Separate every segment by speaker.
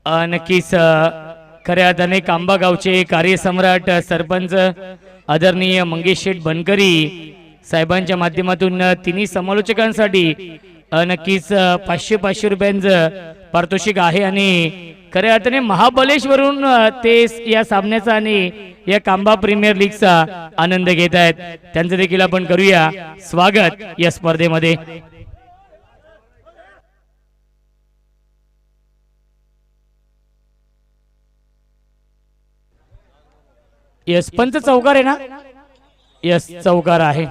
Speaker 1: नक्कीच खऱ्या अर्थाने कांबा गावचे कार्यसम्राट सरपंच आदरणीय मंगेश शेठ बनकरी साहेबांच्या माध्यमातून तिन्ही समालोचकांसाठी नक्कीच 500 रुपयांचं पारितोषिक आहे आणि खऱ्या अर्थाने महाबलेश्वरून ते या सामन्याचा आणि या कांबा प्रीमियर लीगचा आनंद घेत आहेत. त्यांचं देखील आपण करूया स्वागत या स्पर्धेमध्ये. यस पंच चौकार आहे ना. यस चौकार आहे.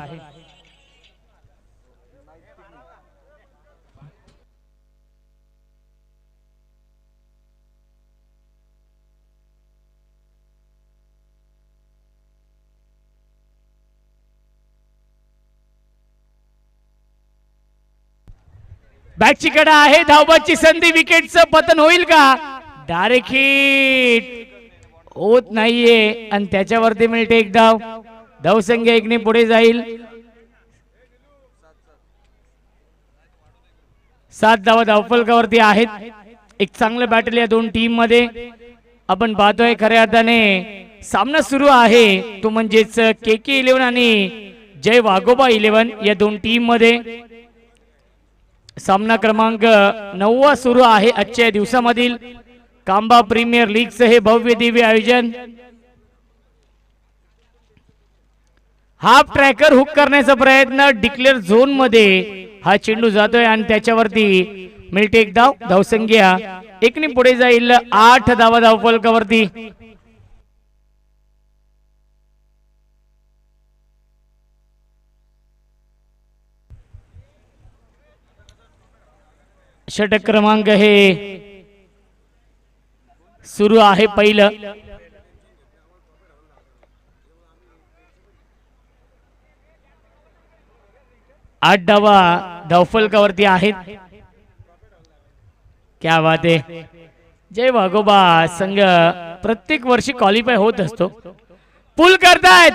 Speaker 1: बॅटची कडा आहे. धावबाची संधी. विकेटचं पतन होईल का. डायरेक्ट हिट होत नाहीये आणि त्याच्यावरती मिळते एक धाव. धावसंख्या 1 ने पुढे जाईल. 7 धावा धावफलकावरती आहेत. एक चांगलं बॅटल या दोन टीम मध्ये आपण पाहतोय. खऱ्या अर्थाने सामना सुरू आहे तो म्हणजेच KK11 आणि जय वाघोबा 11 या दोन टीम मध्ये सामना क्रमांक 9 सुरू आहे आजच्या दिवसामधील कांबा प्रीमियर लीगचं हे भव्य दिव्य आयोजन. हाफ ट्रॅकर हुक करण्याचा प्रयत्न. डिक्लेअर झोन मध्ये हा चेंडू जातोय आणि त्याच्यावरती मिळते एक धाव. धावसंख्या 1 ने पुढे जाईल. 8 धावा धावफलकावरती. षटक क्रमांक हे सुरू आहे पहिलं. आठ धावा धावफलकावरती आहेत. क्या बात आहे. जय वाघोबा संघ प्रत्येक वर्षी क्वालिफाय होत असतो. पुल करतायत.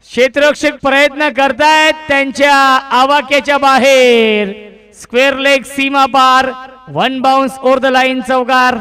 Speaker 1: क्षेत्ररक्षक प्रयत्न करतायत त्यांच्या आवाक्याच्या बाहेर. स्क्वेअर लेग सीमा पार. 1 बाउन्स ओव्हर द लाईन. चौकार.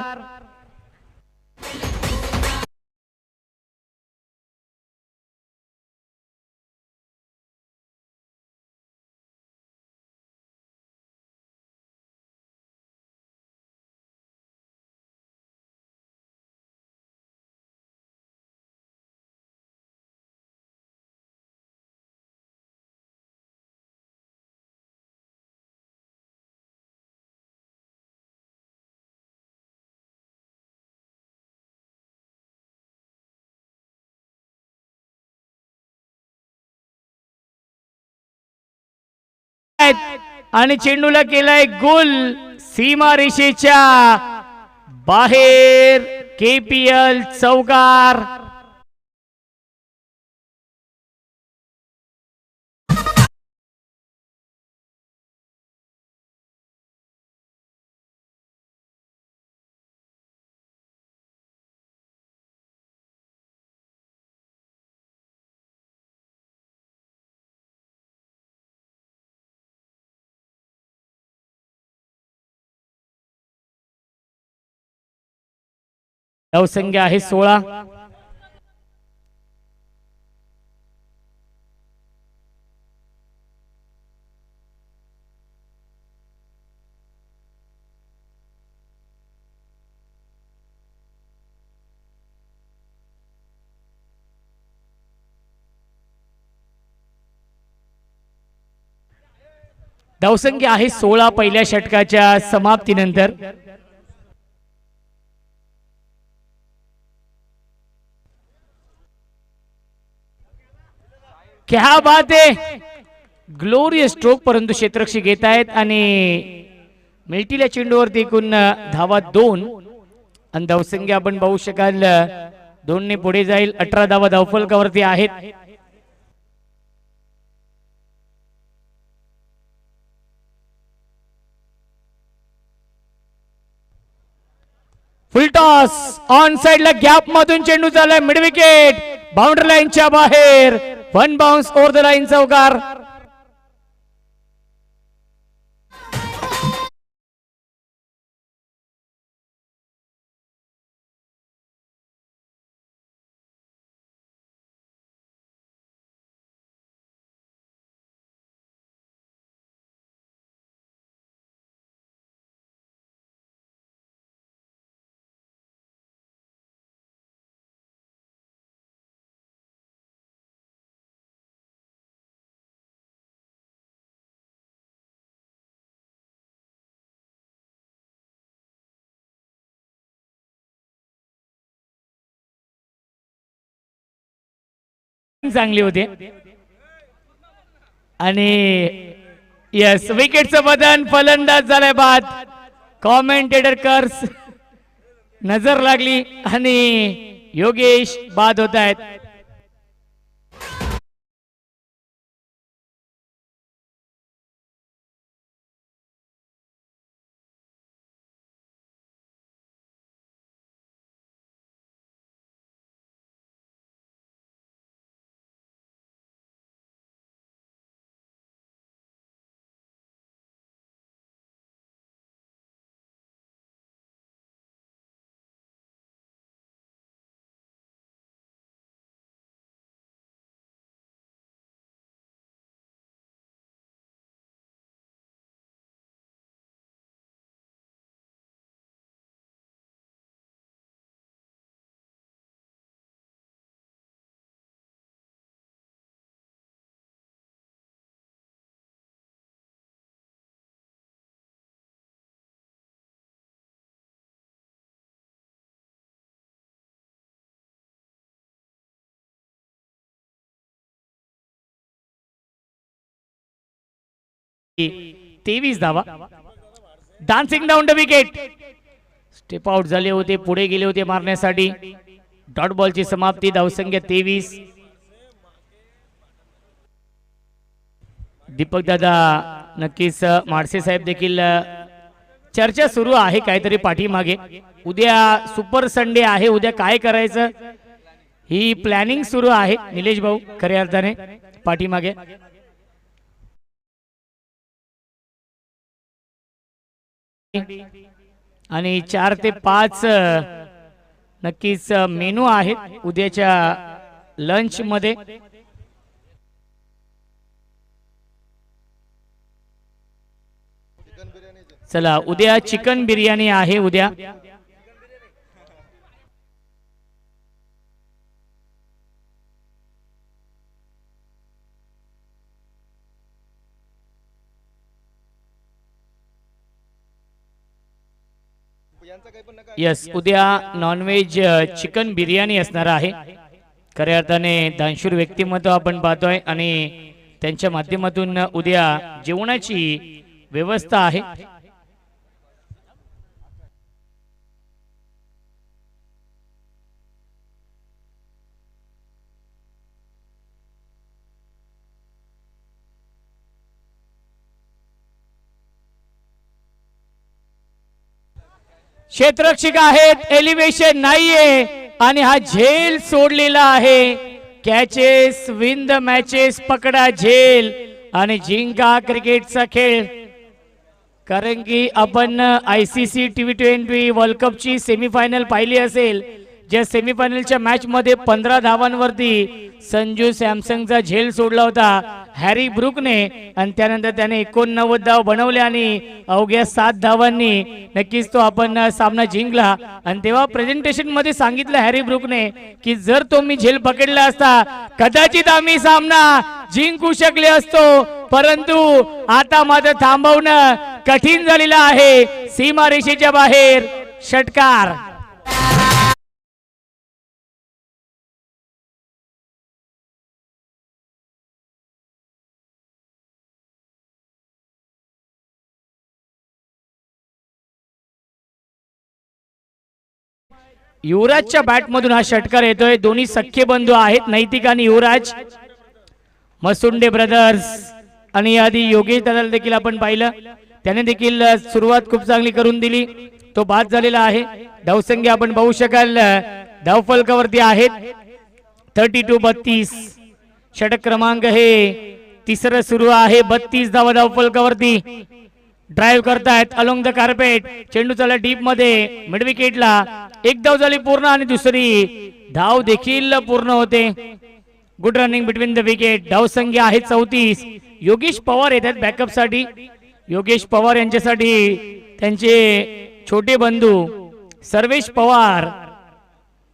Speaker 1: आणि चेंडूला केलाय गोल. सीमा रेषेच्या बाहेर. KPL चौकार. धावसंख्या आहे 16. धावसंख्या आहे 16 पहिल्या षटकाच्या समाप्तीनंतर. क्या बात आहे. ग्लोरियस स्ट्रोक परंतु क्षेत्ररक्षक घेत आहेत आणि मिळतील चेंडूवरती एकूण धावा 2 आणि धावसंख्या आपण पाहू शकाल 2 ने पुढे जाईल. 18 धावा धावफलकावरती आहेत. फुल टॉस ऑन साइडला गॅप मधून चेंडू झालाय. Mid wicket. बाउंड्री लाईनच्या बाहेर. 1 बाउन्स ओव्हर द लाईन. चौकार. चांगली होते आणि यस विकेटचं बदन फलंदाज झालाय बाद. कॉमेंटेटर कर्स नजर लागली आणि योगेश बाद होत आहेत. तेवीस धावा. Dancing down the wicket. Step out झाले होते, पुढे गेले होते मारण्यासाठी. डॉट बॉलची समाप्ती. धावसंख्या 23. दीपक दादा नक्कीच माडसे साहेब देखील चर्चा सुरू आहे काहीतरी पाठीमागे. उद्या सुपर संडे आहे, उद्या काय करायचं ही प्लॅनिंग सुरू आहे निलेश भाऊ खऱ्या अर्थाने पाठीमागे. आणि 4 ते 5 नक्कीच मेनू आहेत उद्याच्या लंच मध्ये. चला उद्या चिकन बिर्याणी आहे उद्या. यस उद्या नॉनव्हेज चिकन बिर्याणी असणार आहे. खऱ्या अर्थाने दानशूर व्यक्तिमत्व आपण पाहतोय आणि त्यांच्या माध्यमातून उद्या जेवणाची व्यवस्था आहे. क्षेत्ररक्षक आहेत, एलिव्हेशन नाहीये आणि हा झेल सोडलेला आहे. कॅचेस विन द मॅचेस, पकडा झेल आणि जिंका क्रिकेटचा खेळ. कारण की आपण ICC T20 वर्ल्ड कपची सेमीफायनल पाहिली असेल, ज्या सेमीफायनलच्या मॅच मध्ये 15 धावांवरती संजू सॅमसंगचा झेल सोडला होता हॅरी ब्रुकने आणि त्यानंतर त्याने 89 धाव बनवले आणि अवघ्या 7 धावांनी नक्कीच तो आपण सामना जिंकला. आणि तेव्हा प्रेझेंटेशन मध्ये सांगितलं हॅरी ब्रुकने की जर तो मी झेल पकडला असता कदाचित आम्ही सामना जिंकू शकले असतो, परंतु आता मात्र थांबवणं कठीण झालेलं आहे. सीमारेषेच्या बाहेर षटकार. युवराजच्या बॅट मधून हा षटकार येतोय. दोन्ही सख्खे बंधू आहेत, नैतिक आणि युवराज मसुंडे ब्रदर्स. आणि आधी योगेश दादाला देखील आपण पाहिलं, त्याने देखील सुरुवात खूप चांगली करून दिली, तो बाद झालेला आहे. धावसंख्या आपण पाहू शकाल धावफलकावरती आहेत 32-32. षटक क्रमांक हे तिसरं सुरू आहे. 32 धावा धावफलकावरती. ड्राइव्ह करतायत अलोंग द कार्पेट. चेंडू चला डीप मध्ये मिड विकेटला. एक धाव झाली पूर्ण आणि दुसरी धाव देखील पूर्ण होते. Good running between the wicket. धावसंख्या आहे 34. योगेश पवार येतात बॅकअप साठी. योगेश पवार यांच्यासाठी त्यांचे छोटे बंधू सर्वेश पवार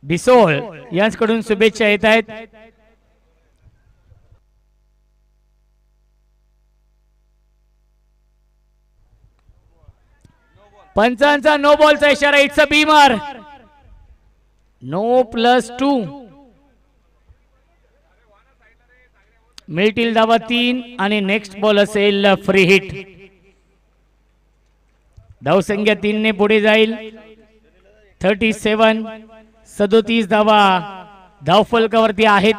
Speaker 1: बिसोळ यांच्याकडून शुभेच्छा येत आहेत. पंचांचा नो बॉलचा इशारा. It's a Beamer. No +2. मिळतील धावा 3 आणि नेक्स्ट बॉल असेल फ्री हिट. धावसंख्या 3 ने पुढे जाईल. 37 37 धावा धावफलकावरती आहेत.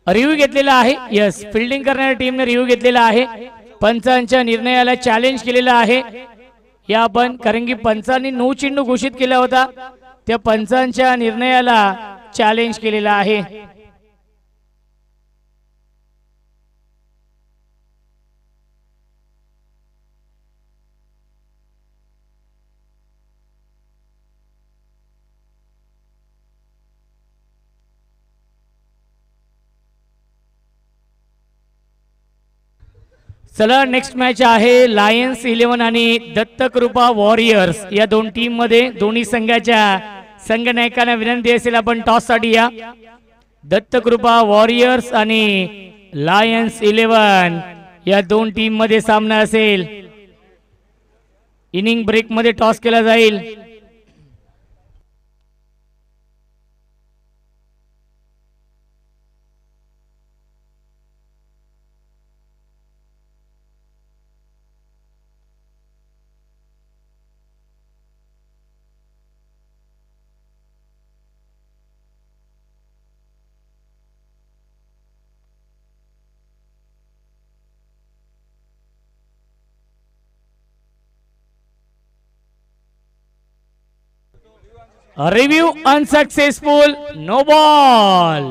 Speaker 1: रिव्ह्यू घेतलेला आहे. यस, फिल्डिंग करणाऱ्या टीमने रिव्ह्यू घेतलेला आहे. पंचांच्या निर्णयाला चॅलेंज केलेला आहे या आपण, कारण की पंचांनी नो चेंडू घोषित केला होता. त्या पंचांच्या निर्णयाला चॅलेंज केलेला आहे. चला नेक्स्ट मॅच आहे लायन्स 11 आणि दत्तकृपा वॉरियर्स या दोन टीम मध्ये. दोन्ही संघाच्या संघनायकांना विनंती असेल आपण टॉस साठी या. दत्तकृपा वॉरियर्स आणि लायन्स 11 या दोन टीम मध्ये सामना असेल. इनिंग ब्रेक मध्ये टॉस केला जाईल. Review unsuccessful, no ball.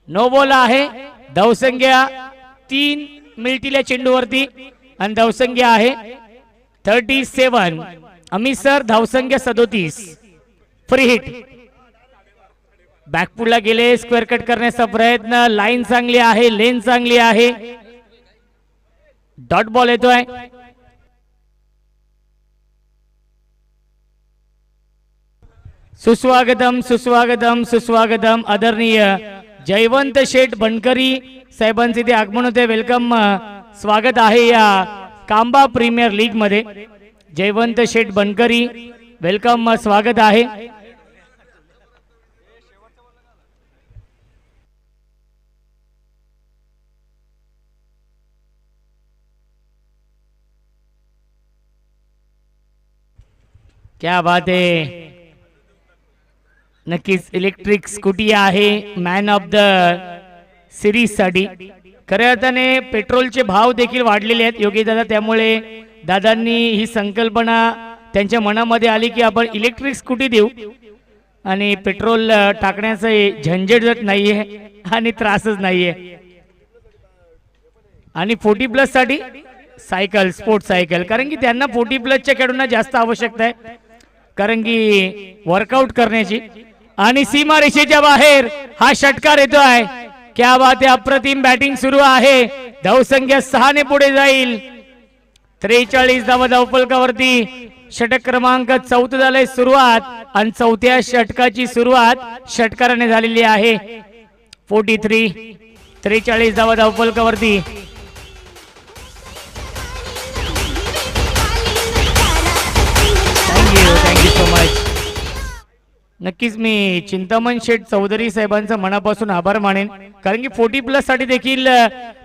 Speaker 1: No ball आहे. धावसंख्या 3 मिळतील या चेंडूवरती आणि धावसंख्या आहे 37. अमित सर, धावसंख्या 37. Free hit. बॅकफुटला गेले, स्क्वेअर कट करण्याचा प्रयत्न. लाईन चांगली आहे, लेन चांगली आहे. डॉट बॉल येतोय. सुस्वागतम सुस्वागतम सुस्वागतम. आदरणीय जयवंत शेठ बनकरी साहेबांचे ते आगमन होते. वेलकम, स्वागत आहे या कांबा प्रीमियर लीग मध्ये. जयवंत शेठ बनकरी, वेलकम, स्वागत आहे. क्या बात आहे. नक्कीच इलेक्ट्रिक स्कूटी आहे मॅन ऑफ द सिरीज साठी. खऱ्या अर्थाने पेट्रोलचे भाव देखील वाढलेले आहेत योगी दादा, त्यामुळे दादांनी ही संकल्पना त्यांच्या मनामध्ये आली की आपण इलेक्ट्रिक स्कूटी देऊ आणि पेट्रोल टाकण्याचं झंझट जात नाहीये आणि त्रासच नाहीये. आणि 40+ साठी सायकल, स्पोर्ट्स सायकल, कारण की त्यांना 40+ खेळाडूंना जास्त आवश्यकता आहे कारण की वर्कआउट करण्याची. आणि सीमा रेषेच्या बाहेर हा षटकार येतोय. क्या बात आहे, अप्रतिम बॅटिंग सुरू आहे. धावसंख्या 6 ने पुढे जाईल. 43 धावा धावफलकावरती. षटक क्रमांक 14 झालंय सुरुवात आणि 4थ्या षटकाची सुरुवात षटकाराने झालेली आहे. 43 43 धावा धावफलकावरती. Thank you so much. नक्कीच मी चिंतामण शेठ चौधरी साहेबांचा मनापासून आभार मानेन, कारण की 40+ साठी देखील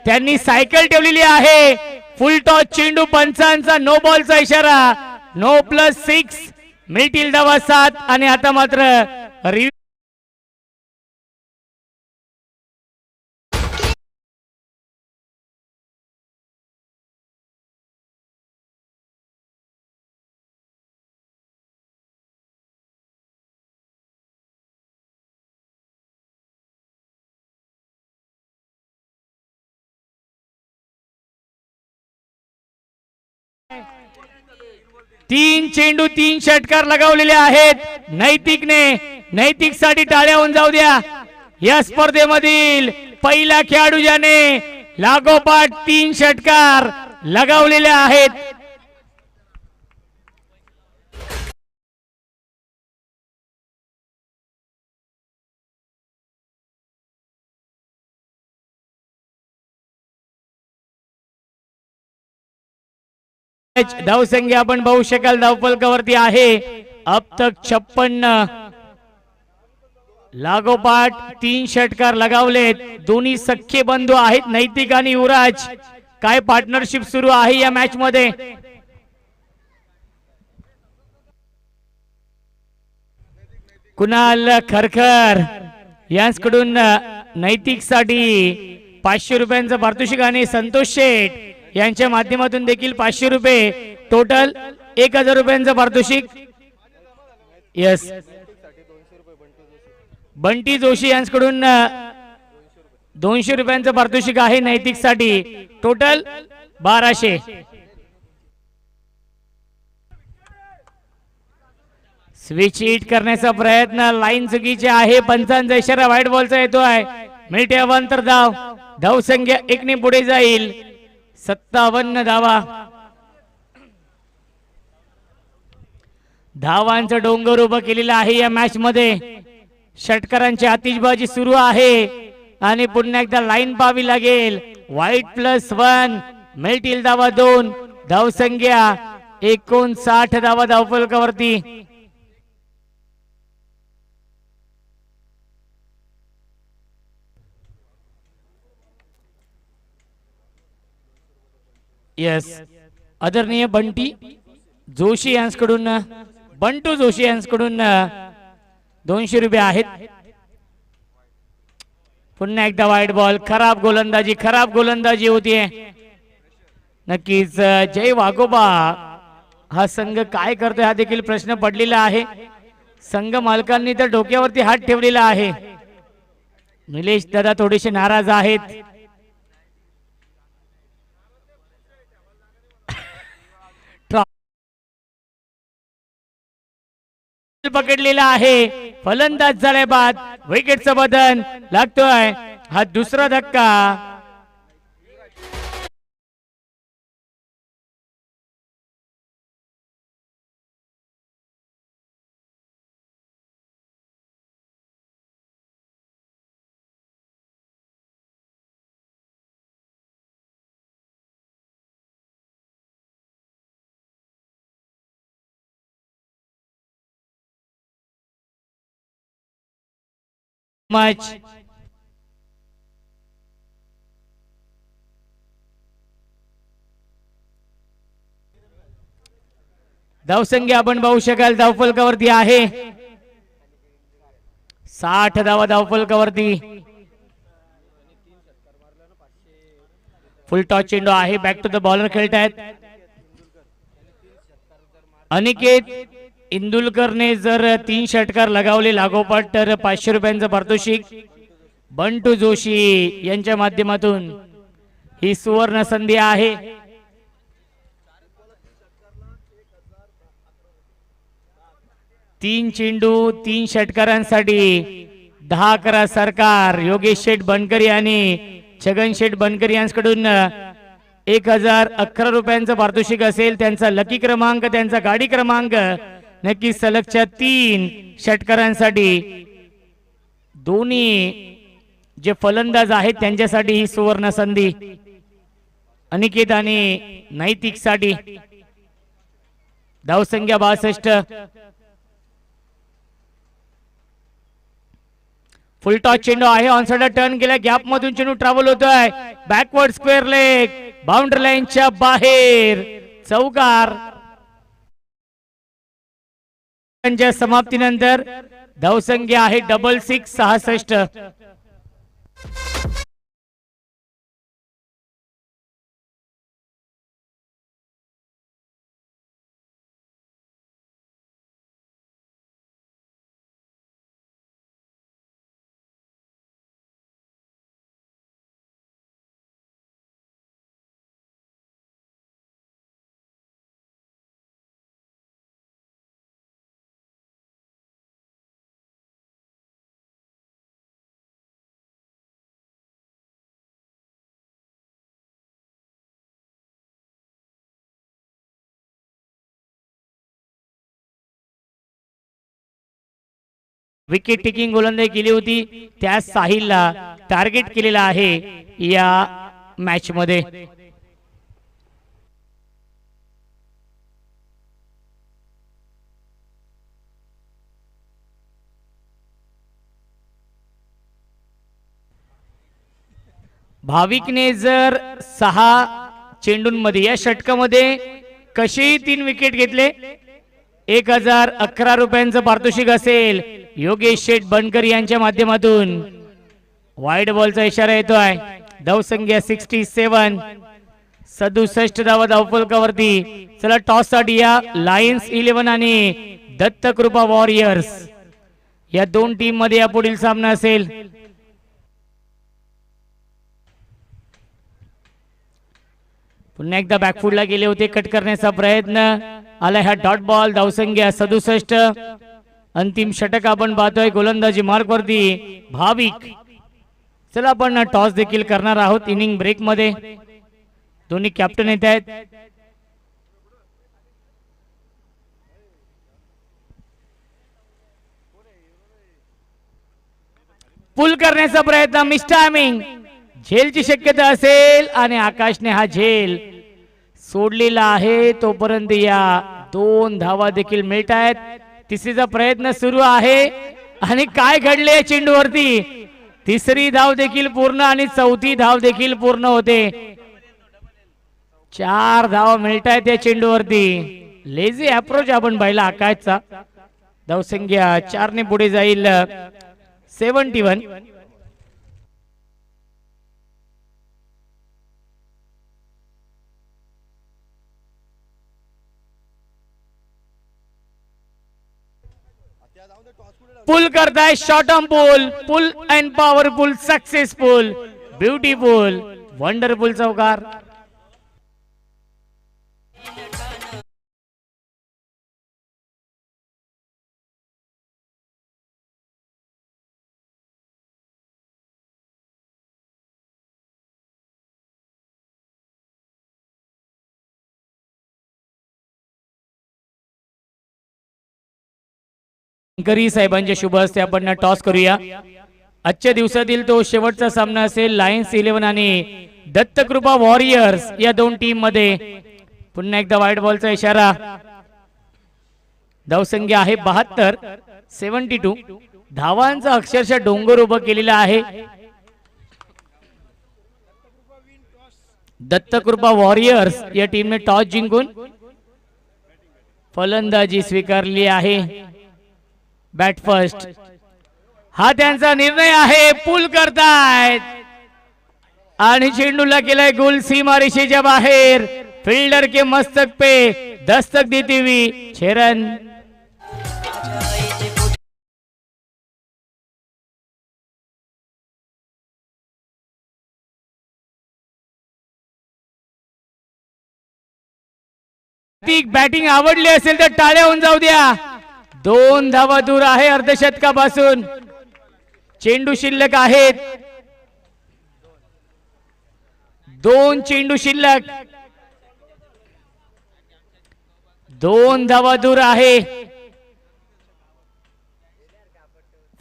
Speaker 1: त्यांनी सायकल ठेवलेली आहे. फुल टॉस चेंडू, पंचांचा नो बॉलचा इशारा. नो +6 मिळतील धावा 7 आणि आता मात्र तीन चेंडू 3 षटकार लगावलेले आहेत. नैतिक साठी टाळ्या होऊन जाऊ द्या. या स्पर्धेमधील पहिला खेळाडू ज्याने लागोपाठ 3 षटकार लगावलेले आहेत. धावसंख्या आपण पाहू शकाल धावफलकावरती आहे अब तक 56 लागोपाठ 3 षटकार लगावलेत. दोन्ही सख्खे बंधू आहेत नैतिक आणि युवराज. काय पार्टनरशिप सुरू आहे या मॅच मध्ये. कुणाल खरखर यांच्याकडून नैतिक साठी 500 रुपयांचं पारितोषिक आणि संतोष शेठ यांच्या माध्यमातून देखील 500 रुपये टोटल 1000 रुपयांचं पारितोषिक. यस बंटी जोशी यांच्याकडून 200 रुपयांचं पारितोषिक आहे नैतिक साठी टोटल 1200. स्विच हिट करण्याचा प्रयत्न लाईन चुकीची आहे. पंचांचा इशारा व्हाईट बॉलचा येतोय. मिनिटे अवांतर धाव. धावसंख्या 1 ने पुढे जाईल. 57 धावा. धावांचा डोंगर उभं केलेला आहे या मॅच मध्ये. षटकारांची आतिषबाजी सुरू आहे आणि पुन्हा एकदा लाईन पाहावी लागेल. व्हाईट +1 मिळतील धावा 2. धावसंख्या 59 धावा धावफलकावरती. यस आदरणीय बंटी जोशी यांच्याकडून बंटू जोशी यांच्याकडून 200 रुपये आहेत. पुन्हा एकदा व्हाईट बॉल. खराब गोलंदाजी होतीये. नक्कीच जय वाघोबा हा संघ काय करतोय हा देखील प्रश्न पडलेला आहे. संघ मालकांनी तर डोक्यावरती हात ठेवलेला आहे. निलेश दादा थोडेसे नाराज आहेत. पकडलेला आहे. फलंदाज झालाय बाद. विकेटचं बदन लागतोय. हा दुसरा धक्का. मच धावसंख्या आपण पाहू शकाल धावफलकावरती आहे 60 धावा धावफलकावरती. फुल टॉस चेंडू आहे. बॅक टू द बॉलर खेळतायत अनिकेत इंदुलकरने. जर 3 षटकार लगावले लागोपाठ तर 500 रुपयांचं पारितोषिक. बंटू जोशी यांच्या माध्यमातून ही सुवर्ण संधी आहे. तीन चेंडू 3 षटकारांसाठी 10-11 सरकार. योगेश शेठ बनकरी आणि छगन शेठ बनकरी यांच्याकडून 1011 रुपयांचं पारितोषिक असेल. त्यांचा लकी क्रमांक त्यांचा गाडी क्रमांक नक्की सलगच्या 3 षटकारांसाठी. दोन्ही जे फलंदाज आहेत त्यांच्यासाठी ही सुवर्ण संधी. अनिकेत आणि नैतिक साठी. धावसंख्या 62. फुल टॉस चेंडू आहे. ऑनसाइड टर्न केला. गॅप मधून चेंडू ट्रॅव्हल होतोय. Backward square leg. बाउंड्री लाईनच्या बाहेर. चौकार. समाप्तीनंतर धावसंख्या आहे 66. विकेट टेकिंग गोलंदाजी केली होती त्या साहिलला टार्गेट केलेला आहे या मॅच मध्ये. भाविकने जर 6 चेंडूंमध्ये या षटकामध्ये कशी 3 विकेट घेतले 1011 रुपयांचं पारितोषिक असेल योगेश शेठ बनकर यांच्या माध्यमातून. वाईड बॉलचा इशारा येतोय. धावसंख्या 67 67 धावा धावफलकावरती. चला टॉस साठी या लायन्स 11 आणि दत्तकृपा वॉरियर्स या दोन टीम मध्ये या पुढील सामना असेल. पुन्हा एकदा बॅकफुटला गेले होते कट करण्याचा प्रयत्न आला हा डॉट बॉल. धावसंख्या 67. अंतिम षटक आपण पाहतोय गोलंदाजी मार्क वरती भाविक. चला आपण टॉस देखील करणार आहोत इनिंग ब्रेक मध्ये. दोन्ही कॅप्टन येत आहेत. पुल करण्याचा प्रयत्न मिस टायमिंग. झेलची शक्यता असेल आणि आकाशने हा झेल सोडलेला आहे. तोपर्यंत या 2 धावा देखील मिळत आहेत. तिसरीचा प्रयत्न सुरू आहे आणि काय घडले चेंडूवरती. तिसरी धाव देखील पूर्ण आणि चौथी धाव देखील पूर्ण होते. 4 धावा मिळत आहेत या चेंडूवरती. लेझी अप्रोच आपण पाहिला आकाशचा. धावसंख्या 4 ने पुढे जाईल 71. पुल करताय short on pull and powerful successful beautiful wonderful चौकार. करी साहेबांच्या शुभ हस्ते आपण टॉस करूया. आजच्या दिवसातील तो शेवटचा सामना असेल लायन्स 11 आणि दत्तकृपा वॉरियर्स या दोन टीम मध्ये. पुन्हा एकदा वाईट बॉलचा इशारा. धावसंख्या आहे 72. 72 धावांचा अक्षरशः डोंगर उभं केलेला आहे. दत्तकृपा वॉरियर्स या टीमने टॉस जिंकून फलंदाजी स्वीकारली आहे. बॅट फर्स्ट हा त्यांचा निर्णय आहे. पुल करतायत आणि चेंडूला केलाय गोल सीमारेषेच्या बाहेर. फील्डर के मस्तक पे दस्तक देती हुई 6 रन. बॅटिंग आवडली असेल तर टाळ्या होऊन जाऊ द्या. 2 धावा दूर आहे अर्धशतकापासून. चेंडू शिल्लक आहेत. 2 चेंडू शिल्लक. 2 धावा दूर आहे.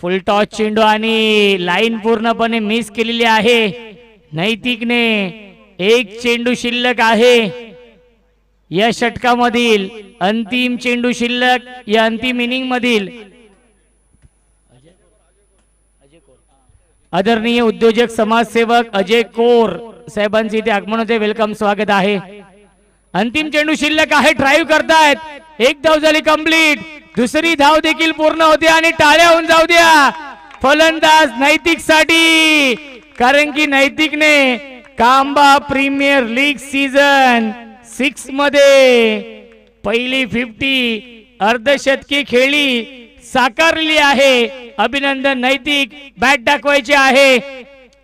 Speaker 1: फुल टॉस चेंडू आणि लाईन पूर्णपणे मिस केलेली आहे. नैतिकने 1 चेंडू शिल्लक आहे. या षटकामधील अंतिम चेंडू शिल्लक या अंतिम इनिंग मधील. आदरणीय उद्योजक समाजसेवक अजय कोर साहेबांचे इथे आगमन होते. वेलकम स्वागत आहे. अंतिम चेंडू शिल्लक आहे. ड्राईव्ह करतायत. 1 धाव झाली कंप्लीट. दुसरी धाव देखील पूर्ण होते आणि टाळ्या होऊन जाऊ द्या फलंदाज नैतिक साठी. कारण की नैतिकने कांबा प्रीमियर लीग सीझन 6 मध्ये पहिली 50 अर्धशतकी खेळी साकारली आहे. अभिनंदन नैतिक. बॅट दाखवायचे आहे.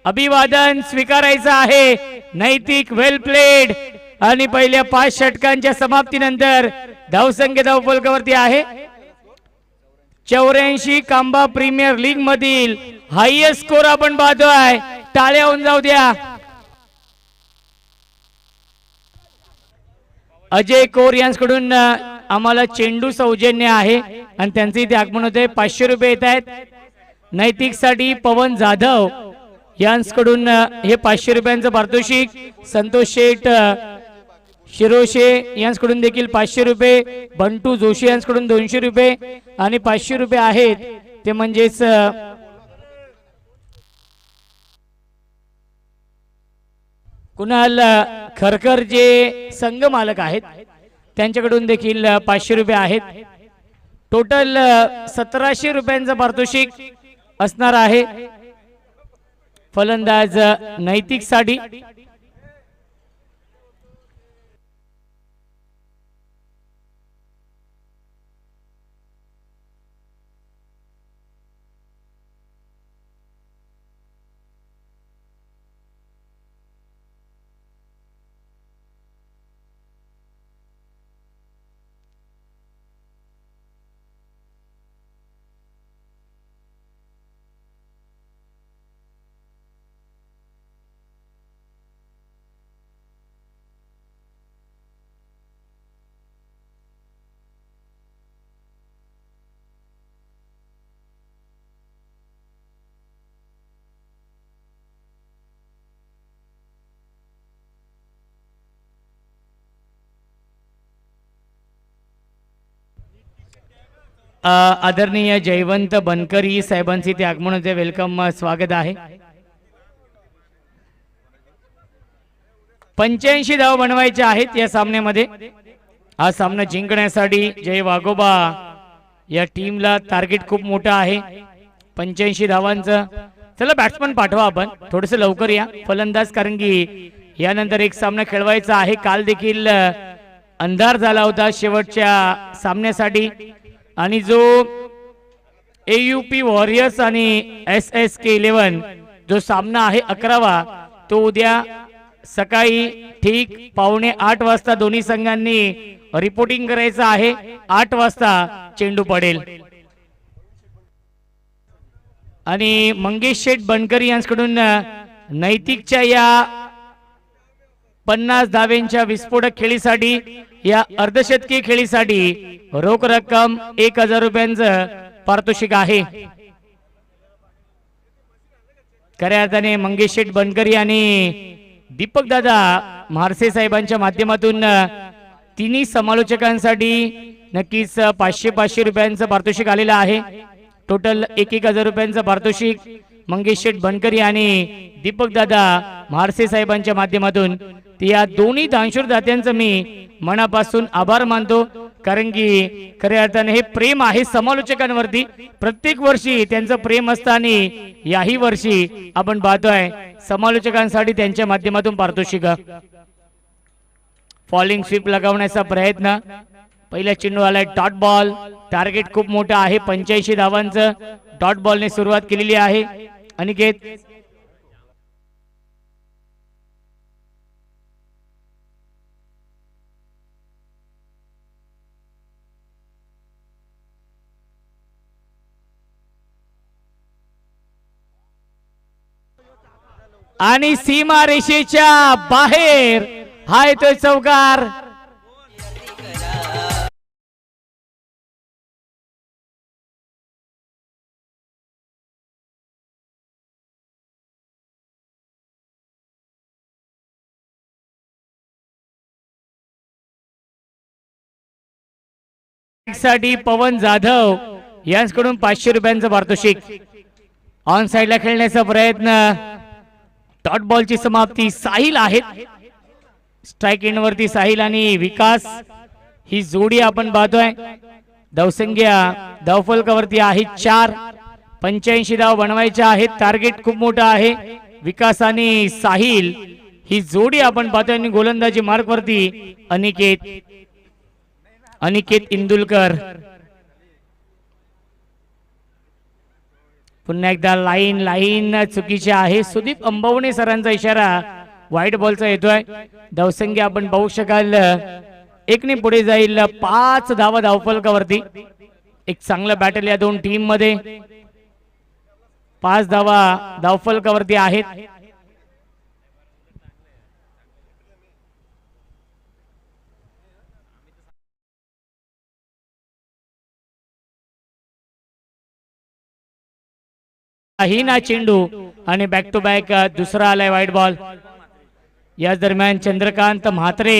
Speaker 1: अभिवादन स्वीकारायचं आहे. नैतिक वेल प्लेड. आणि पहिल्या 5 षटकांच्या समाप्तीनंतर धावसंख्या धावफलकावरती आहे 84. कांबा प्रीमियर लीग मधील हायएस्ट स्कोर आपण पाहतोय. टाळ्या होऊन जाऊ द्या. अजय कोर यांच्याकडून आम्हाला चेंडू सौजन्य आहे आणि त्यांचे इथे आगमन होते. 500 रुपये येत आहेत. नैतिक साठी पवन जाधव यांच्याकडून हे 500 रुपयांचं पारितोषिक. संतोष शेठ शिरोशे यांच्याकडून देखील 500 रुपये. बंटू जोशी यांच्याकडून 200 रुपये आणि 500 रुपये आहेत ते म्हणजेच कुणाल खरकर जे संघ मालक आहेत त्यांच्याकडून देखील 500 रुपये आहेत. टोटल 1700 रुपयांचं पारितोषिक असणार आहे. फलंदाज नैतिक साठी आदरणीय जयवंत बनकरी साहेबांचे ते आगमनाचे वेलकम स्वागत आहे. 85 धाव बनवायचे आहेत या सामन्यामध्ये. हा सामना जिंकण्यासाठी जय वाघोबा या टीमला टार्गेट खूप मोठं आहे. 85 धावांचं. चला बॅट्समन पाठवा आपण थोडस लवकर या फलंदाज, कारण की यानंतर एक सामना खेळवायचा आहे. काल देखील अंधार झाला होता शेवटच्या सामन्यासाठी आणि जो AUP वॉरियर्स आणि SSK 11 जो सामना आहे 11वा तो उद्या सकाळी ठीक 7:45 वाजता दोन्ही संघांनी रिपोर्टिंग करायचं आहे. 8 वाजता चेंडू पडेल आणि मंगेश शेठ बनकरी यांच्याकडून नैतिकच्या या 50 धावेंच्या विस्फोटक खेळीसाठी या अर्धशतकी खेळीसाठी रोख रक्कम 1000 रुपयांचं पारितोषिक आहे. खऱ्या अर्थाने मंगेश शेठ बनकरी आणि दीपक दादा म्हारसे साहेबांच्या माध्यमातून तिन्ही समालोचकांसाठी नक्कीच 500 रुपयांचं पारितोषिक आलेलं आहे. टोटल 1000 रुपयांचं पारितोषिक मंगेश शेठ बनकरी आणि दीपक दादा म्हारसे साहेबांच्या माध्यमातून. या दोन्ही दानशूर दात्यांचं मी मनापासून आभार मानतो, कारण की खऱ्या अर्थाने हे प्रेम आहे समालोचकांवरती. प्रत्येक वर्षी त्यांचं प्रेम असतं आणि याही वर्षी आपण पाहतोय समालोचकांसाठी त्यांच्या माध्यमातून पारितोषिक. फॉलिंग स्वीप लगावण्याचा प्रयत्न. पहिला चेंडू आलाय डॉट बॉल. टार्गेट खूप मोठं आहे. 85 धावांचं डॉट बॉलने सुरुवात केलेली आहे. अनिकेत आणि सीमा रेषेच्या बाहेर हा येतोय चौकार. साठी पवन जाधव यांच्याकडून 500 रुपयांचं पारितोषिक. ऑन साइडला खेळण्याचा प्रयत्न. डॉट बॉलची समाप्ती. साहिल आहेत स्ट्राइक एंड वरती. साहिल आणि विकास ही जोडी आपण पाहतोय. धावसंख्या धावफलकावरती आहे 4. 85 धाव बनवायच्या आहेत. टार्गेट खूप मोठं आहे. विकास आणि साहिल ही जोडी आपण पाहतोय आणि गोलंदाजी मार्क वरती अनिकेत इंदुलकर. पुन्हा एकदा लाईन चुकीची आहे. सुदीप अंबवणे सरांचा इशारा व्हाईट बॉलचा येतोय. धावसंख्या आपण पाहू शकाल 1 ने पुढे जाईल. 5 धावा धावफलकावरती. एक चांगलं बॅटल या दोन टीम मध्ये. 5 धावा धावफलकावरती आहेत. ही ना चेंडू आणि बॅक टू बॅक दुसरा आलाय व्हाईट बॉल. याच दरम्यान चंद्रकांत म्हात्रे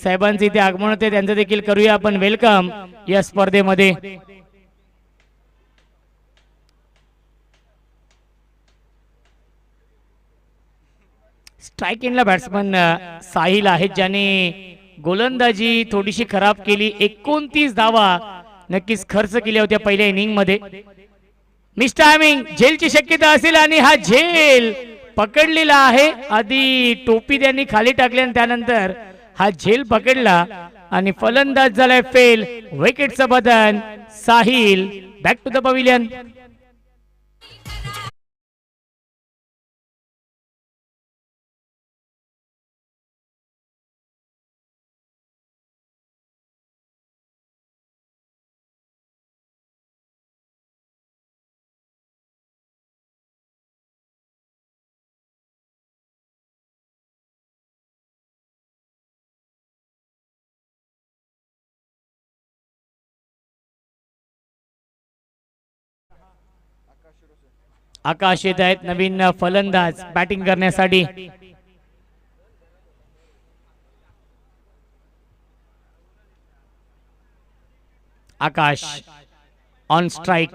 Speaker 1: साहेबांचे इथे आगमन होते. त्यांचं देखील करूया आपण वेलकम या स्पर्धेमध्ये. स्ट्राइक इनला बॅट्समन साहिल आहेत, ज्याने गोलंदाजी थोडीशी खराब केली. 29 धावा नक्कीच खर्च केल्या होत्या पहिल्या इनिंग मध्ये. मिस टायमिंग झेलची शक्यता असेल आणि हा झेल पकडलेला आहे. आधी टोपी त्यांनी खाली टाकली आणि त्यानंतर हा झेल पकडला आणि फलंदाज झालाय फेल. विकेटचं बदन. Sahil back to the pavilion. Akash येत आहेत नवीन फलंदाज बॅटिंग करण्यासाठी. Akash on strike.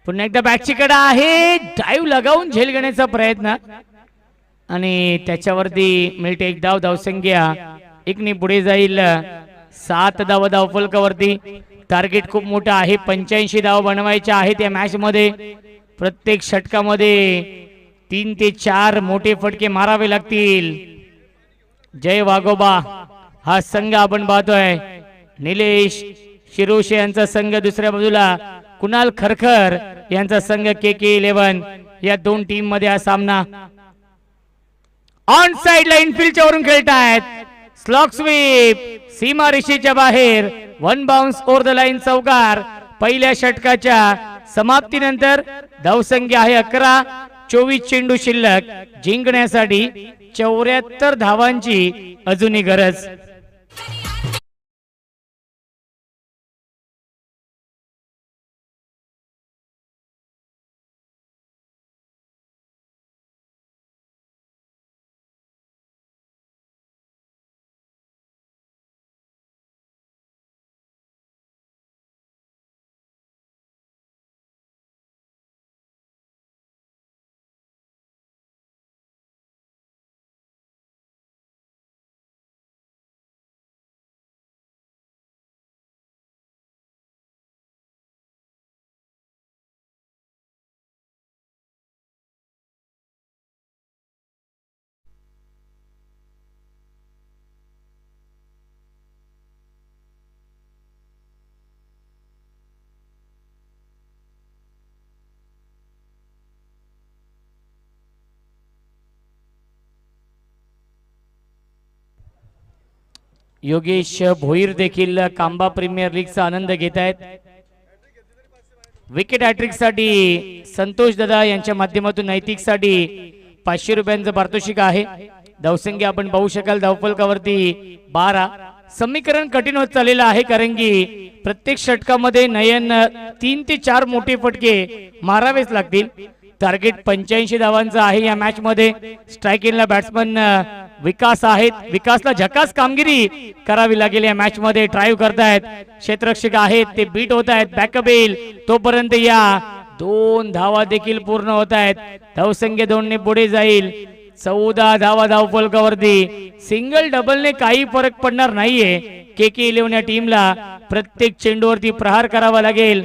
Speaker 1: पुन्हा एकदा बॅटची कडा आहे. ड्राईव्ह लगावून झेल घेण्याचा प्रयत्न आणि त्याच्यावरती मिळते एक धाव. धावसंख्या एकने पुढे जाईल. 7 धाव धावफलकावरती. टार्गेट खूप मोठं आहे. 85 धाव बनवायच्या आहेत या मॅच मध्ये. प्रत्येक षटकामध्ये 3 ते 4 मोठे फटके मारावे लागतील. जय वाघोबा हा संघ आपण पाहतोय. निलेश शिरोशे यांचा संघ दुसऱ्या बाजूला कुणाल खरखर यांचा संघ KK11. या दोन टीम मध्ये हा सामना. ऑन साइड ला इनफिल्डच्या वरून खेळतायत. स्लॉग स्वीप सीमा रेषेच्या बाहेर. 1 बाउन्स ओव्हर द लाईन. चौकार. पहिल्या षटकाच्या समाप्तीनंतर धावसंख्या आहे 11. 24 चेंडू शिल्लक. जिंकण्यासाठी 74 धावांची अजूनही गरज. योगेश भोईर देखील कांबा प्रीमियर लीगचा आनंद घेत आहेत. विकेट हॅट्रिक साठी संतोष दादा यांच्या माध्यमातून नैतिक साठी 500 रुपयांचं पारितोषिक आहे. धावसंख्या आपण पाहू शकाल धावफलकावरती 12. समीकरण कठीण होत चाललेलं आहे कारण की प्रत्येक षटकामध्ये नयन 3 ते 4 मोठे फटके मारावेच लागतील. टार्गेट 85 धावांचं आहे या मॅच मध्ये. स्ट्राइक इनला बॅट्समन विकास आहेत. विकासला झकास कामगिरी करावी लागेल या मॅच मध्ये. ड्राईव्ह करतायत. क्षेत्ररक्षक आहेत ते बीट होत आहेत. बॅकअप येईल तोपर्यंत या 2 धावा देखील पूर्ण होत आहेत. धावसंख्या 2 ने पुढे जाईल. 14 धावा धावफलकावरती. सिंगल डबलने काही फरक पडणार नाहीये. KK11 या टीमला प्रत्येक चेंडूवरती प्रहार करावा लागेल.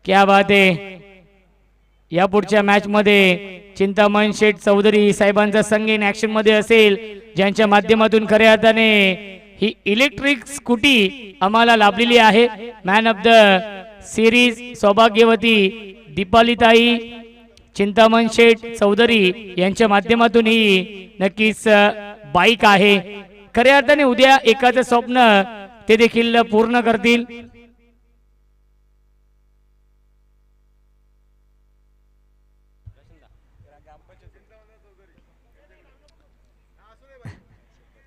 Speaker 1: क्या बात आहे. या पुढच्या मॅच मध्ये चिंतामण शेठ चौधरी साहेबांचा संघ इन ऍक्शन मध्ये असेल, ज्यांच्या माध्यमातून खऱ्या अर्थाने ही इलेक्ट्रिक स्कूटी आम्हाला लाभलेली आहे. मॅन ऑफ द सिरीज सौभाग्यवती दीपालीताई चिंतामण शेठ चौधरी यांच्या माध्यमातून ही नक्कीच बाईक आहे. खऱ्या अर्थाने उद्या एकाचं स्वप्न ते देखील पूर्ण करतील.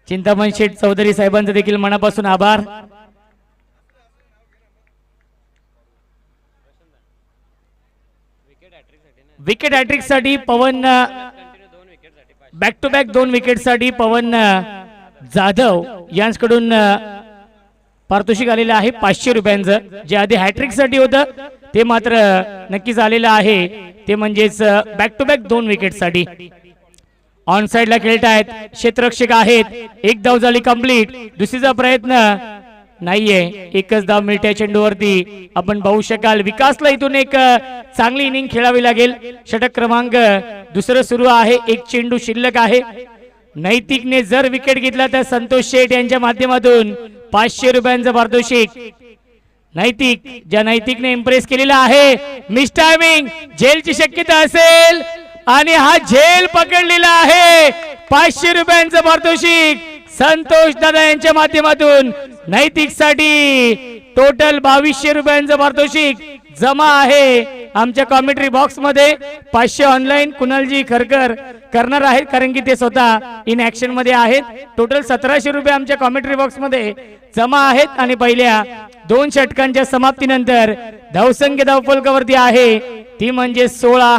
Speaker 1: चिंतामण शेठ चौधरी साहेबांचे देखील मनापासून आभार. विकेट हॅट्रिक साठी पवन बॅक टू बॅक 2 विकेट साठी पवन जाधव यांच्याकडून पारितोषिक आलेलं आहे 500 रुपयांचं. जे आधी हॅट्रिक साठी होतं ते मात्र नक्कीच आलेलं आहे. ते म्हणजेच बॅक टू बॅक 2 विकेट साठी. ऑन साइडला खेळतायत क्षेत्ररक्षक आहेत. एक धाव झाली कंप्लीट. दुसरीचा प्रयत्न नाहीये. एकच धाव मिळते चेंडूवरती. आपण पाहू शकाल विकासला इथून एक चांगली इनिंग खेळावी लागेल. षटक क्रमांक दुसरं सुरू आहे. एक चेंडू शिल्लक आहे. नैतिकने जर विकेट घेतला तर संतोष शेठ यांच्या माध्यमातून 500 रुपयांचं पारितोषिक. नैतिक ज्या नैतिकने इम्प्रेस केलेला आहे. मिस टायमिंग झेलची शक्यता असेल आणि हा झेल पकडलेला आहे. 500 रुपयांचं पारितोषिक संतोष दादा यांच्या माध्यमातून नैतिक साठी टोटल 2200 रुपयांचं पारितोषिक जमा आहे आमच्या कॉमेंट्री बॉक्स मध्ये. 500 ऑनलाईन कुणालजी खरकर करणार आहेत कारण की ते स्वतः इन ऍक्शन मध्ये आहेत. टोटल 1700 रुपये आमच्या कॉमेंट्री बॉक्स मध्ये जमा आहेत. आणि पहिल्या 2 षटकांच्या समाप्तीनंतर धावसंख्या धावफलकावरती आहे ती म्हणजे 16.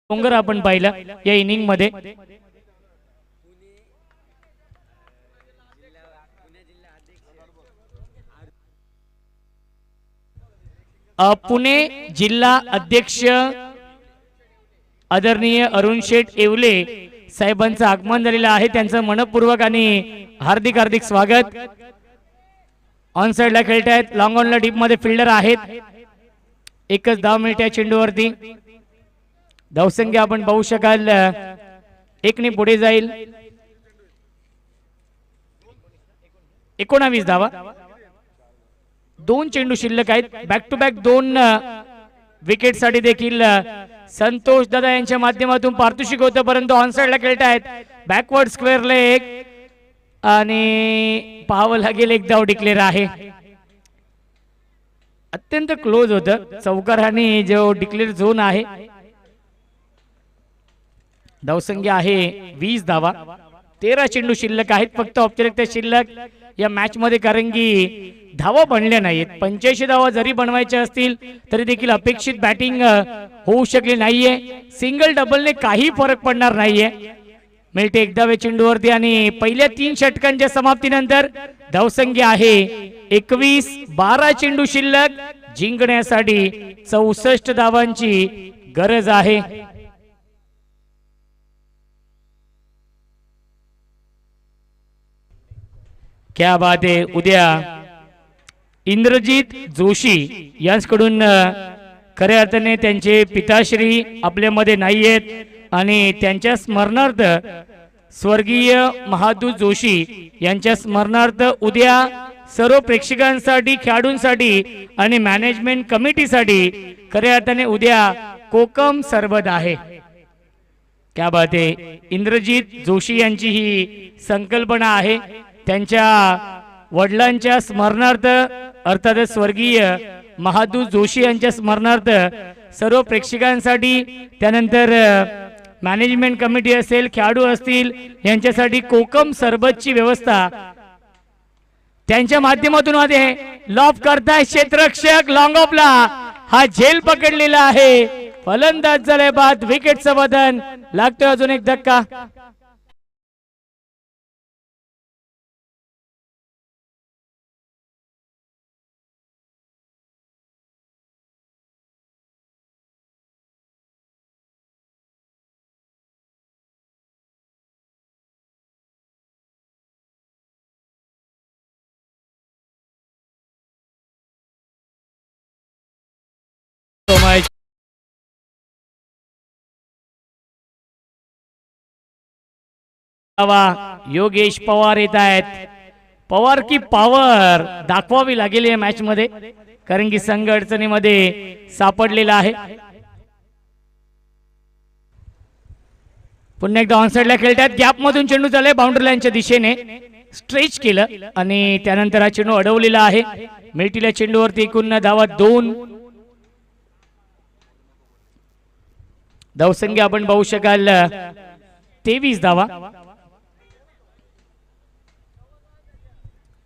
Speaker 1: डोंगर आपण पाहिला या इनिंग मध्ये. पुणे जिल्हा अध्यक्ष आदरणीय अरुण शेठ येवले साहेबांचं आगमन झालेलं आहे. त्यांचं मनपूर्वक आणि हार्दिक हार्दिक स्वागत. ऑन साइडला खेळतायत. लॉंग ऑनला डीप मध्ये फिल्डर आहेत. एकच धाव मिळते चेंडूवरती. धावसंख्या आपण पाहू शकाल 1 ने पुढे जाईल. 19 धावा. 2 चेंडू शिल्लक आहेत. बॅक टू बॅक 2 विकेट साठी देखील संतोष दादा यांच्या माध्यमातून पारितोषिक होतं परंतु ऑन साइडला खेळतायत. बॅकवर्ड स्क्वेअर लेग आणि पाहावं लागेल एक धाव डिक्लेअर आहे. अत्यंत क्लोज होतं चौकाराने जो डिक्लेअर झोन आहे. धावसंख्या आहे 20 धावा. 13 चेंडू शिल्लक आहेत फक्त औपचारिकता शिल्लक या मॅच मध्ये कारण की धावा बनल्या नाहीत. 85 धावा जरी बनवायच्या असतील तरी देखील अपेक्षित बॅटिंग होऊ शकली नाहीये. सिंगल डबलने काही फरक पडणार नाहीये. मिळते एक धावे चेंडूवरती आणि पहिल्या 3 षटकांच्या समाप्तीनंतर धावसंख्या आहे 21. 12 चेंडू शिल्लक. जिंकण्यासाठी 64 धावांची गरज आहे. क्या बात आहे. उद्या इंद्रजित जोशी यांच्याकडून खऱ्या अर्थाने त्यांचे पिताश्री आपल्यामध्ये नाही आहेत आणि त्यांच्या स्मरणार्थ स्वर्गीय महादूत जोशी यांच्या स्मरणार्थ उद्या सर्व प्रेक्षकांसाठी खेळाडूंसाठी आणि मॅनेजमेंट कमिटीसाठी खऱ्या अर्थाने उद्या कोकम सरबत आहे. क्या बात आहे. इंद्रजित जोशी यांची ही संकल्पना आहे. त्यांच्या वडिलांच्या स्मरणार्थ अर्थातच स्वर्गीय महादूत जोशी यांच्या स्मरणार्थ सर्व प्रेक्षकांसाठी त्यानंतर मॅनेजमेंट कमिटी असेल खेळाडू असतील यांच्यासाठी कोकम सरबतची व्यवस्था त्यांच्या माध्यमातून आहे. लॉफ करताय क्षेत्ररक्षक लॉंग ऑफला हा झेल पकडलेला आहे. फलंदाज झाले बाद. विकेटचं बदन लागतोय. अजून एक धक्का. योगेश पवार येत आहेत. पवार की पॉवर दाखवावी लागेल या मॅच मध्ये, कारण की संघ अडचणीमध्ये सापडलेला आहे. पुन्हा एकदा ऑनसाइडला खेळतात. गॅप मधून चेंडू चाललाय बाउंड्री लाईनच्या दिशेने, स्ट्रेच केलं आणि त्यानंतर हा चेंडू अडवलेला आहे. मिळतील्या चेंडूवरती एकूण धावा 2. धावसंख्या आपण पाहू शकाल 23 धावा.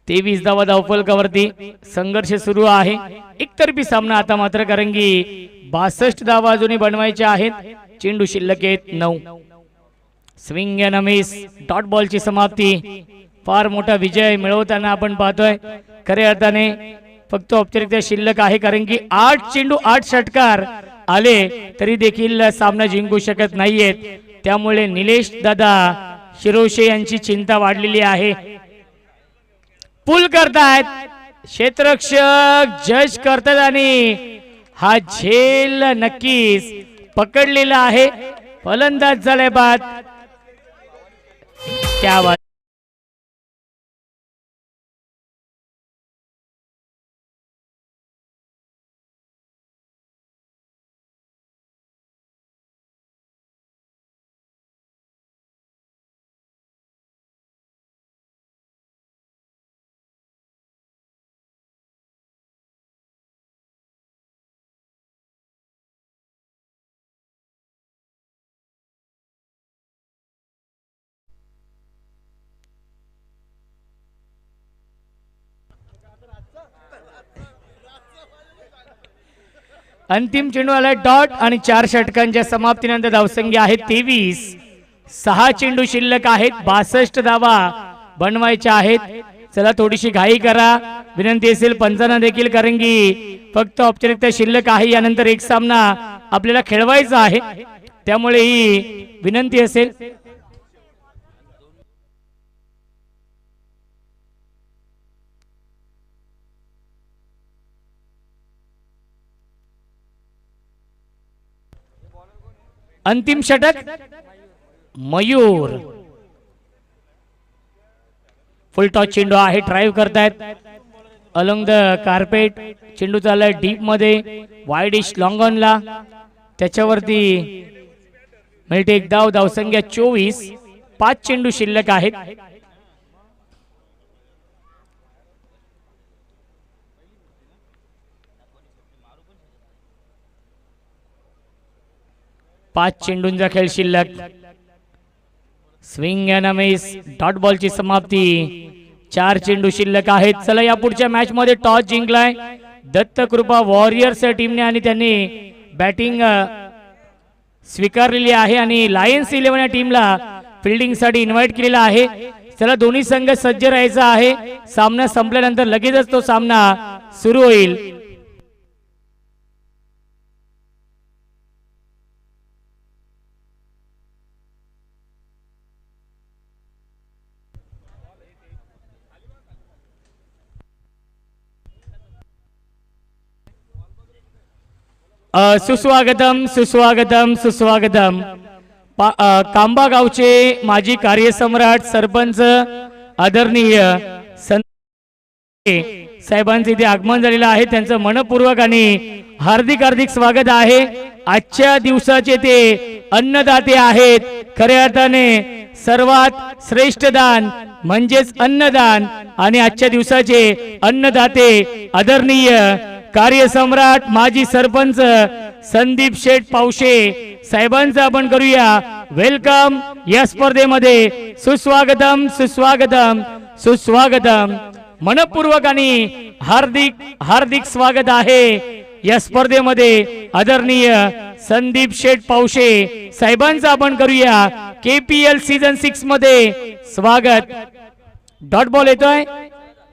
Speaker 1: 23 धावा धावफलकावरती संघर्ष सुरू आहे. एकतर्फी सामना आता मात्र, कारण की 62 धावा अजूनही बनवायच्या आहेत. चेंडू शिल्लक आहेत 9. स्विंग अँड मिस, डॉट बॉलची समाप्ती. फार मोठा विजय मिळवताना आपण पाहतोय. खऱ्या अर्थाने फक्त औपचारिकता शिल्लक आहे, कारण की 8 चेंडू 8 षटकार आले तरी देखील सामना जिंकू शकत नाहीयेत. त्यामुळे निलेश दादा शिरोशे यांची चिंता वाढलेली आहे. पुल करतायत क्षेत्ररक्षक, जज करतात आणि हा झेल नक्कीच पकडलेला आहे. फलंदाज झाले बाद. क्या बात. अंतिम चेंडू आलाय डॉट आणि 4 षटकांच्या समाप्तीनंतर धावसंख्या आहे 23. 6 चेंडू शिल्लक आहेत. 62 धावा बनवायच्या आहेत. चला थोडीशी घाई करा, विनंती असेल पंचांना देखील, कारण की फक्त औपचारिकता शिल्लक आहे. यानंतर एक सामना आपल्याला खेळवायचा आहे, त्यामुळे ही विनंती असेल. अंतिम षटक मयूर. फुल टॉस चेंडू आहे. ड्राइव्ह करतायत अलॉंग द कार्पेट. चेंडू चाललाय डीप मध्ये, वाईडिश लॉंग ऑनला. त्याच्यावरती मिळते एक धाव. धावसंख्या 24. 5 चेंडू शिल्लक आहेत. पाच चेंडूंचा खेळ शिल्लक. स्विंग अँड मिस, डॉट बॉलची समाप्ती. 4 चेंडू शिल्लक आहेत. चला या पुढच्या मॅच मध्ये टॉस जिंकलाय दत्तकृपा वॉरियर्स टीमने आणि त्यांनी बॅटिंग स्वीकारलेली आहे आणि लायन्स 11 या टीमला फिल्डिंग साठी इन्व्हाइट केलेला आहे. चला दोन्ही संघ सज्ज राहायचा आहे. सामना संपल्यानंतर लगेचच तो सामना सुरू होईल. सुस्वागतम सुस्वागतम सुस्वागतम. कांबा गावचे माजी कार्यसम्राट सरपंच आदरणीय साहेबांचे इथे आगमन झालेलं आहे. त्यांचं मनपूर्वक आणि हार्दिक हार्दिक स्वागत आहे. आजच्या दिवसाचे ते अन्नदाते आहेत. खऱ्या अर्थाने सर्वात श्रेष्ठ दान म्हणजेच अन्नदान आणि आजच्या दिवसाचे अन्नदाते आदरणीय कार्यसम्राट माजी सरपंच संदीप शेठ पावशे साहेबांचं आपण करूया वेलकम या स्पर्धेमध्ये. सुस्वागतम सुस्वागतम सुस्वागतम. मनपूर्वक आणि हार्दिक हार्दिक स्वागत आहे या स्पर्धेमध्ये आदरणीय संदीप शेठ पावशे साहेबांचं आपण करूया KPL सीझन 6 मध्ये स्वागत. डॉट बॉल येतोय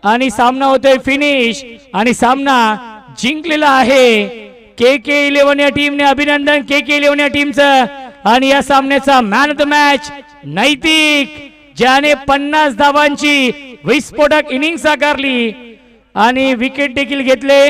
Speaker 1: आणि सामना होतोय फिनिश आणि सामना जिंकलेला आहे KK11 या टीमने. अभिनंदन KK11 या टीमचं. आणि या सामन्याचा मॅन ऑफ द मॅच नैतिक, ज्याने 50 धावांची विस्फोटक इनिंग साकारली आणि विकेट देखील घेतले.